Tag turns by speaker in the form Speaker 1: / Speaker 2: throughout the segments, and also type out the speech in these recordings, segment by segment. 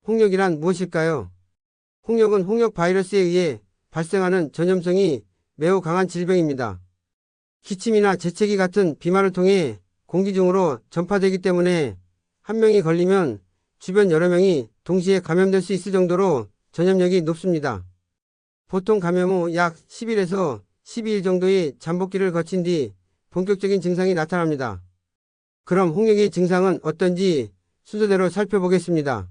Speaker 1: 홍역이란 무엇일까요? 홍역은 홍역 바이러스에 의해 발생하는 전염성이 매우 강한 질병입니다. 기침이나 재채기 같은 비말을 통해 공기 중으로 전파되기 때문에 한 명이 걸리면 주변 여러 명이 동시에 감염될 수 있을 정도로 전염력이 높습니다. 보통 감염 후 약 10일에서 12일 정도의 잠복기를 거친 뒤 본격적인 증상이 나타납니다. 그럼 홍역의 증상은 어떤지 순서대로 살펴보겠습니다.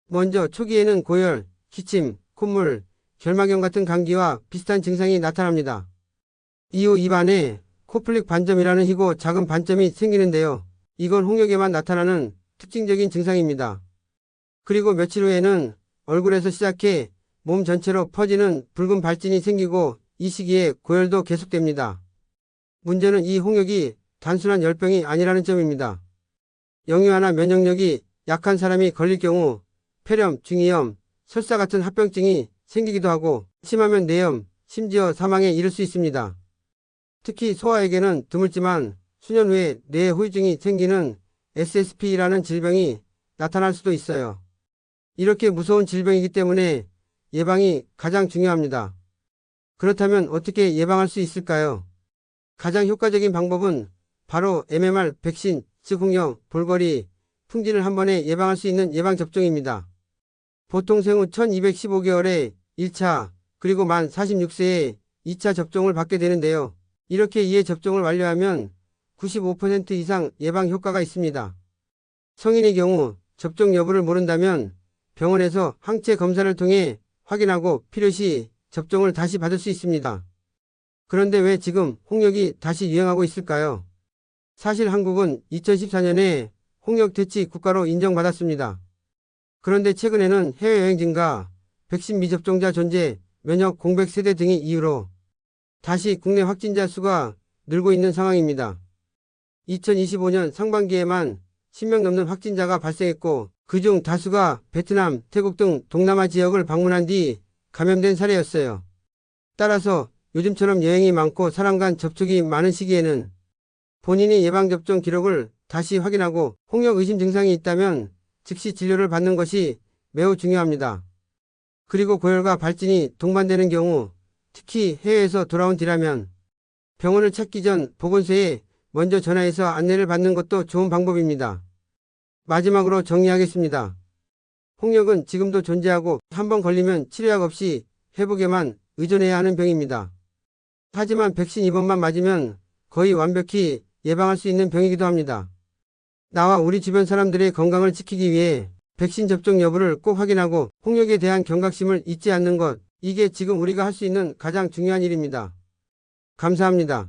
Speaker 1: 먼저 초기에는 고열, 기침, 콧물, 결막염 같은 감기와 비슷한 증상이 나타납니다. 이후 입안에 코플릭 반점이라는 희고 작은 반점이 생기는데요. 이건 홍역에만 나타나는 특징적인 증상입니다. 그리고 며칠 후에는 얼굴에서 시작해 몸 전체로 퍼지는 붉은 발진이 생기고 이 시기에 고열도 계속됩니다. 문제는 이 홍역이 단순한 열병이 아니라는 점입니다. 영유아나 면역력이 약한 사람이 걸릴 경우 폐렴, 중이염, 설사 같은 합병증이 생기기도 하고 심하면 뇌염, 심지어 사망에 이를 수 있습니다. 특히 소아에게는 드물지만 수년 후에 뇌 후유증이 생기는 SSP라는 질병이 나타날 수도 있어요. 이렇게 무서운 질병이기 때문에 예방이 가장 중요합니다. 그렇다면 어떻게 예방할 수 있을까요? 가장 효과적인 방법은 바로 MMR 백신, 즉 홍역, 볼거리, 풍진을 한 번에 예방할 수 있는 예방접종입니다. 보통 생후 1215개월에 1차, 그리고 만 46세에 2차 접종을 받게 되는데요. 이렇게 2회 접종을 완료하면 95% 이상 예방 효과가 있습니다. 성인의 경우 접종 여부를 모른다면 병원에서 항체 검사를 통해 확인하고 필요시 접종을 다시 받을 수 있습니다. 그런데 왜 지금 홍역이 다시 유행하고 있을까요? 사실 한국은 2014년에 홍역 대치 국가로 인정받았습니다. 그런데 최근에는 해외여행 증가, 백신 미접종자 존재, 면역 공백 세대 등의 이유로 다시 국내 확진자 수가 늘고 있는 상황입니다. 2025년 상반기에만 10명 넘는 확진자가 발생했고 그중 다수가 베트남, 태국 등 동남아 지역을 방문한 뒤 감염된 사례였어요. 따라서 요즘처럼 여행이 많고 사람 간 접촉이 많은 시기에는 본인의 예방접종 기록을 다시 확인하고 홍역 의심 증상이 있다면 즉시 진료를 받는 것이 매우 중요합니다. 그리고 고열과 발진이 동반되는 경우 특히 해외에서 돌아온 뒤라면 병원을 찾기 전 보건소에 먼저 전화해서 안내를 받는 것도 좋은 방법입니다. 마지막으로 정리하겠습니다. 홍역은 지금도 존재하고 한번 걸리면 치료약 없이 회복에만 의존해야 하는 병입니다. 하지만 백신 2번만 맞으면 거의 완벽히 예방할 수 있는 병이기도 합니다. 나와 우리 주변 사람들의 건강을 지키기 위해 백신 접종 여부를 꼭 확인하고 홍역에 대한 경각심을 잊지 않는 것, 이게 지금 우리가 할 수 있는 가장 중요한 일입니다. 감사합니다.